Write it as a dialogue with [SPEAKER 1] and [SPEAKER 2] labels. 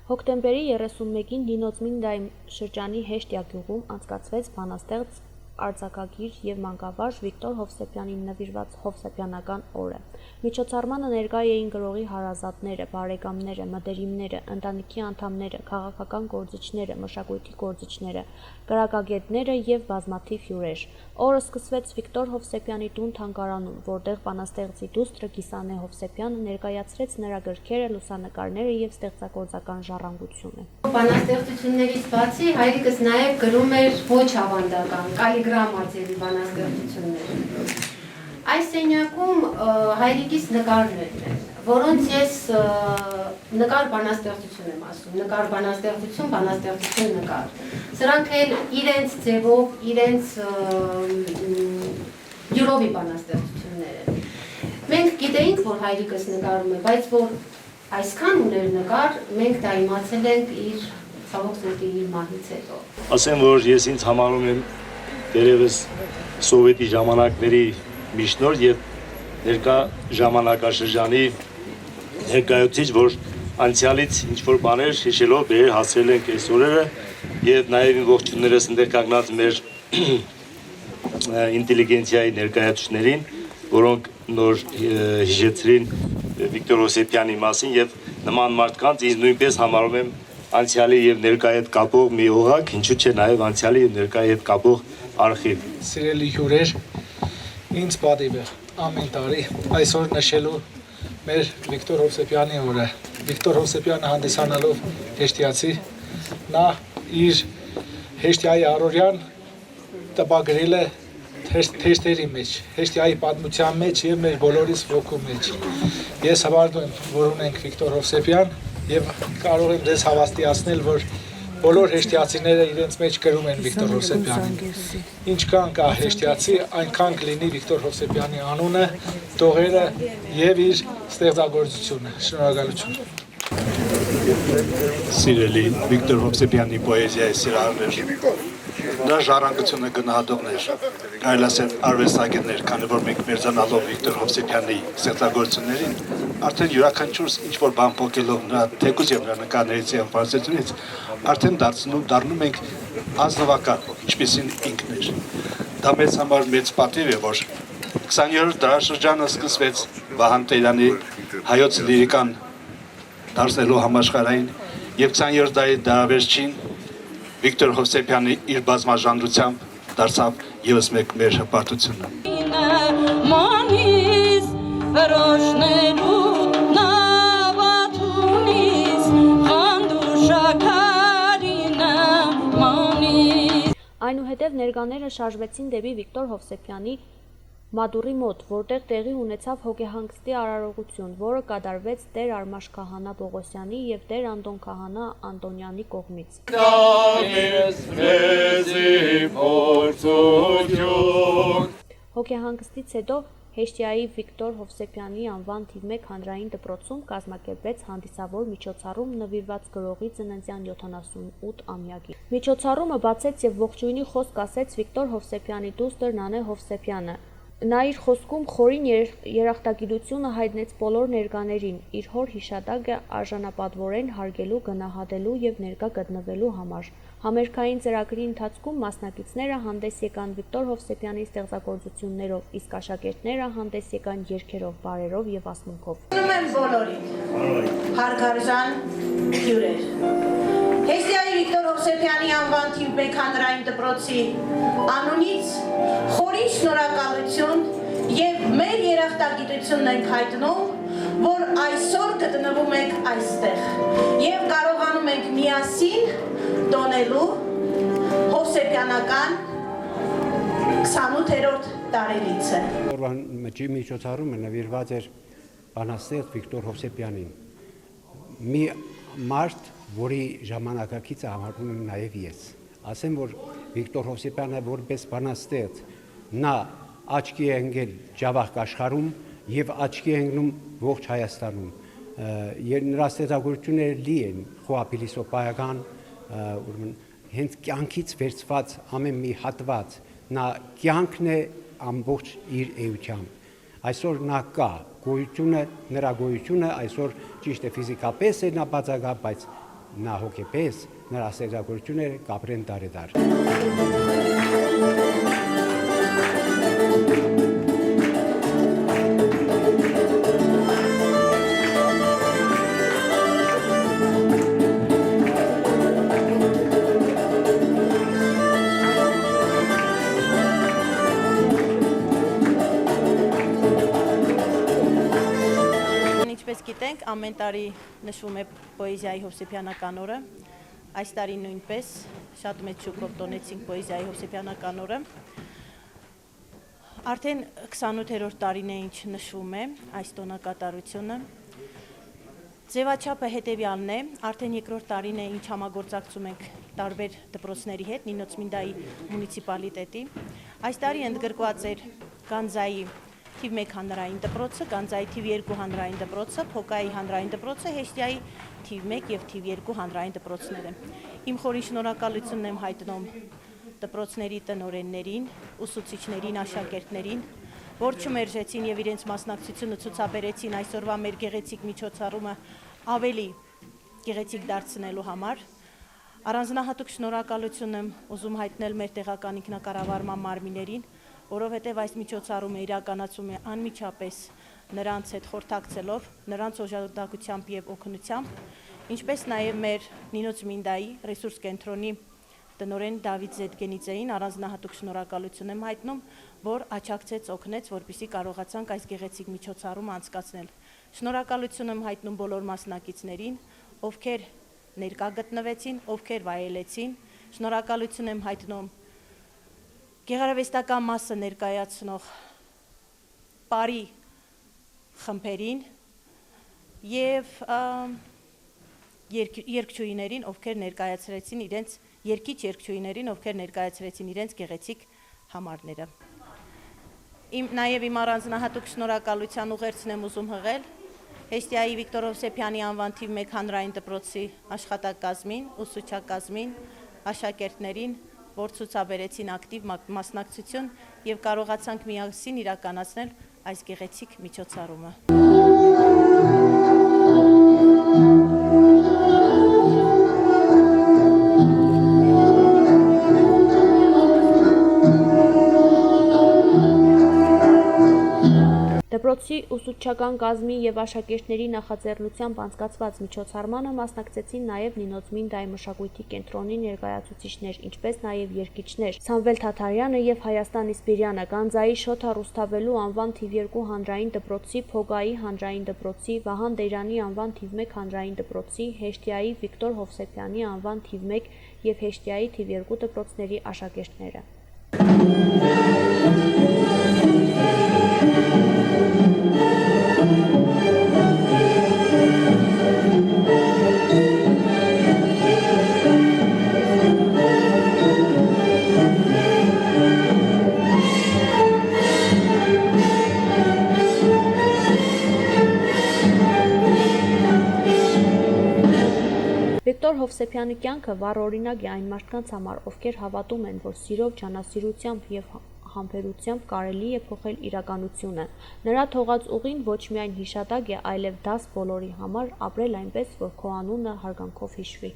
[SPEAKER 1] Հոկտեմբերի 31-ին Դինոցմինդայի շրջանի Հեշտյա գյուղում անցկացվեց բանաստեղծ արձակագիր և մանկավարժ Վիկտոր Հովսեփյանին նվիրված Հովսեփյանական օրը։ Միջոցառմանը ներկա էին գրողի հարազատները, բարեկամները, մտերիմները, ընտանիքի անդամները, քաղաքական գործիչները, մշակույթի գործիչները, գրակագետները և բազմաթիվ հյուրեր։ Օրը սկսվեց Վիկտոր Հովսեփյանի տուն-թանգարանում, որտեղ բանաստեղծի դուստրը Գիսանե Հովսեփյանը ներկայացրեց նրա գրքերը, լուսանկարները և ստեղծագործական ժառանգությունը։
[SPEAKER 2] Բանաստեղծություններից բացի հայրիկս նաև գրում էր ոչ ավանդական, կալիգրամա ձևի բանաստեղծություններ։ Այս սենյակում հայրիկիս նկարներն են, որոնց ես նկար բանաստեղծություն եմ ասում, նկար բանաստեղծություն, բանաստեղծություն նկար։ Սրանք էլ իրենց ձևով, իրենց յուրովի բանաստեղծություններ են։ Մենք գիտեինք, որ հայրիկս նկարում է, բայց որ այսքան ուներ նկար, մենք դա իմացել ենք իր ցավոք սրտի իր մահից հետո։
[SPEAKER 3] Ասեմ, որ ես ինձ համարում եմ դերևս սովետի ժամանակների միջնորդ եւ ներկա ժամանակաշրջանի ներկայացուցիչ, որ անցյալից ինչ-որ բաներ հիշելով բեր հասել ենք այս օրերը եւ նաեւ ողջուններս ընդեր կանգնած մեր ինտելիգենցիայի ներկայացուցիչներին, որոնք նոր հիշեցրին Վիկտոր Հովսեփյանի մասին եւ նման մարդկանց ինձ նույնպես համարում եմ անցյալի եւ ներկայի հետ կապող մի օղակ, ինչու՞ չէ նաեւ անցյալի եւ ներկայի հետ կապող արխիվ։
[SPEAKER 4] Սիրելի հյուրեր, ինձ պատիվ է ամեն տարի այսօր նշելու մեր Վիկտոր Հովսեփյանի օրը։ Վիկտոր Հովսեփյանը հանդիսանալով հեշտյացի, նա իր հեշտյայի առօրյան տպագրել է թեստերի մեջ, հեշտյայի պատմության մեջ եւ մեր բոլորիս ոգու մեջ։ Ես հավատում եմ, որ ունենք Վիկտոր Հովսեփյան եւ կարող եմ ձեզ հավաստիացնել, որ բոլոր հեշտյացիները իրենց մեջ գրում են Վիկտոր Հովսեփյանին։ Ինչքան կա հեշտյացի, այնքան կլինի Վիկտոր Հովսեփյանի անունը, տողերը եւ իր ստեղծագործությունը։ Շնորհակալություն։
[SPEAKER 5] Սիրելի Վիկտոր Հովսեփյանի պոեզիայի սիրահարներ, նրա ժառանգությունը գնահատողներ, կարելի ասել արվեստագետներ, քանի որ մենք մերձանալով Վիկտոր Հովսեփյանի ստեղծագործություններին, արդեն յուրաքանչյուր ինչ-որ բան փոխելով նրա թեկուզ եւ նրա նկարներից եւ բացությունից, արդեն դառնում ենք ազնվական, ինչպեսին ինքն էր։ Դա մեծ համար մեծ պատիվ է, որ 20-րդ դարաշրջանը սկսվեց Վահան Տերյանի հայոց լիրիկան դարձնելու համաշխարհային եւ 20-րդ դարի դարավերջին Վիկտոր Հովսեփյանը իր բազմաժանրությամբ դարձավ եւս մեկ մեր հպարտությունը։
[SPEAKER 1] Այնուհետև ներկաները շարժվեցին դեպի Վիկտոր Հովսեփյանի մադուռի մոտ, որտեղ տեղի ունեցավ հոգեհանգստի արարողություն, որը կատարվեց Տեր Արմաշ քահանա Պողոսյանի եւ Տեր Անդոն քահանա Անտոնյանի կողմից։ Հոգեհանգստից հետո Հեշտյայի Վիկտոր Հովսեփյանի անվան թիվ 1 հանրային դպրոցում կազմակերպվեց հանդիսավոր միջոցառում նվիրված գրողի ծննդյան 78-ամյակին։ Միջոցառումը բացեց եւ ողջույնի խոսք ասեց Վիկտոր Հովսեփյանի դուստր Նանե Հովսեփյանը։ Նա իր խոսքում խորին երախտագիտությունը հայտնեց բոլոր ներկաներին, իր հոր հիշատակը արժանապատվորեն հարգելու, գնահատելու եւ ներկա գտնվելու համար։ Համերգային ծրագրի ընթացքում մասնակիցները հանդես եկան Վիկտոր Հովսեփյանի ստեղծագործություններով, իսկ աշակերտները հանդես եկան երգերով, բարերով եւ ասմունքով։
[SPEAKER 6] Ողջունում եմ բոլորին։ Հարգարժան հյուրեր։ Հեշտյայի Վիկտոր Հովսեփյանի անվան թիվ 1 հանրային դպրոցի անունից խորին շնորհակալություն եւ մեր երախտագիտությունն ենք հայտնում, որ այսօր գտնվում եք այստեղ եւ կարողանում ենք միասին տոնելու Հովսեփյանական 28-րդ տարելիցը։
[SPEAKER 7] Օրվան միջոցառումը նվիրված էր բանաստեղծ Վիկտոր Հովսեփյանին։ Մի մարդ, որի ժամանակակիցը համարվում եմ նաև ես։ Ասեմ, որ Վիկտոր Հովսեփյանը որպես բանաստեղծ նա աչքի է ընկել Ջավախք աշխարհում եւ աչքի է ընկնում ողջ Հայաստանում։ Նրա ստեղծագործությունները լի են խոհափիլիսոփայական, ուրեմն հենց կյանքից վերցված ամեն մի հատված, նա կյանքն է ամբողջ իր էությամբ։ Այսօր նա կա, գոյությունը, նրա գոյությունը այսօր ճիշտ է ֆիզիկապես է նա բացակա, բայց նա հոգեպես նրա ստեղծագործությունները կապրեն դարեդար։
[SPEAKER 8] Ինչպես գիտենք, ամեն տարի նշվում է պոեզիայի Հովսեփյանական օրը, այս տարի նույնպես շատ մեծ շուկով տոնեցինք պոեզիայի Հովսեփյանական օրը, արդեն 28-րդ տարին է ինչ նշվում է այս տոնակատարությունը, ձևաչափը հետևյալն է, արդեն երկրորդ տարին է ինչ համագործակցում ենք տարբեր դպրոցների հետ, Նինոցմինդայի մունիցիպալիտետի, այս տարի ընդգրկված էր Գանձայի թիվ 1 հանրային դպրոցը, Գանձայի թիվ 2 հանրային դպրոցը, Փոկայի հանրային դպրոցը, Հեշտիայի թիվ 1 եւ թիվ 2 հանրային դպրոցները։ Իմ խորին շնորհակալությունն եմ հայտնում դպրոցների տնօրեններին, ուսուցիչներին, աշակերտներին, որ չմերժեցին եւ իրենց մասնակցությունը ցուցաբերեցին այսօրվա մեր գեղեցիկ միջոցառումը ավելի գեղեցիկ դարձնելու համար։ Առանձնահատուկ շնորհակալություն եմ ուզում հայտնել մեր տեղական ինքնակառավարման մարմիններին, որովհետև այս միջոցառումը իրականացում է անմիջապես նրանց հետ խորհրդակցելով, նրանց օժանդակությամբ եւ օգնությամբ, ինչպես նաեւ մեր Նինոցմինդայի ռեսուրս կենտրոնի տնօրեն Դավիթ Զետգենիցեին առանձնահատուկ շնորհակալություն եմ հայտնում, որ աջակցեց, օգնեց, որպեսզի կարողացանք այս գեղեցիկ միջոցառումը անցկացնել։ Շնորհակալություն եմ հայտնում բոլոր մասնակիցներին, ովքեր ներկա գտնվեցին, ովքեր վայելեցին, շնորհակալություն եմ հայտնում գեղարվեստական մասը ներկայացնող բարի խմբերին եւ երգչուհիներին, ովքեր ներկայացրեցին իրենց երգիչ երգչուհիներին, ովքեր ներկայացրեցին իրենց գեղեցիկ համարները։ Նաեւ իմ առանձնահատուկ շնորհակալության ուղերձն եմ ուզում հղել Հեշտիայի Վիկտոր Հովսեփյանի անվան թիվ 1 հանրային դպրոցի աշխատակազմին, ուսուցչակազմին, աշակերտներին, որ ցուցաբերեցին ակտիվ մասնակցություն եւ կարողացանք միասին իրականացնել այս գեղեցիկ միջոցառումը։
[SPEAKER 1] Դպրոցի ուսուցչական կազմի եւ աշակերտների նախաձեռնությամբ անցկացված միջոցառմանը մասնակցեցին նաեւ Նինոցմինդայի մշակույթի կենտրոնի ներկայացուցիչներ, ինչպես նաեւ երգիչներ Սամվել Թաթարյանը եւ Հայաստան Իսպիրյանը, Գանձայի Շոթա Ռուսթավելու անվան թիվ 2 հանրային դպրոցի, Փոգայի հանրային դպրոցի, Վահան Դեյրանի անվան թիվ 1 հանրային դպրոցի, Հեշտիայի Վիկտոր Հովսեփյանի անվան թիվ 1 եւ Հեշտիայի թիվ 2 դպրոցների աշակերտները։ Վիկտոր Հովսեփյանի կյանքը վառ օրինակ է այն մարդկանց համար, ովքեր հավատում են, որ սիրով, ջանասիրությամբ եւ համբերությամբ կարելի է փոխել իրականությունը։ Նրա թողած ուղին ոչ միայն հիշատակ է, այլև դաս բոլորի համար ապրել այնպես, որ քո անունը հարգանքով հիշվի։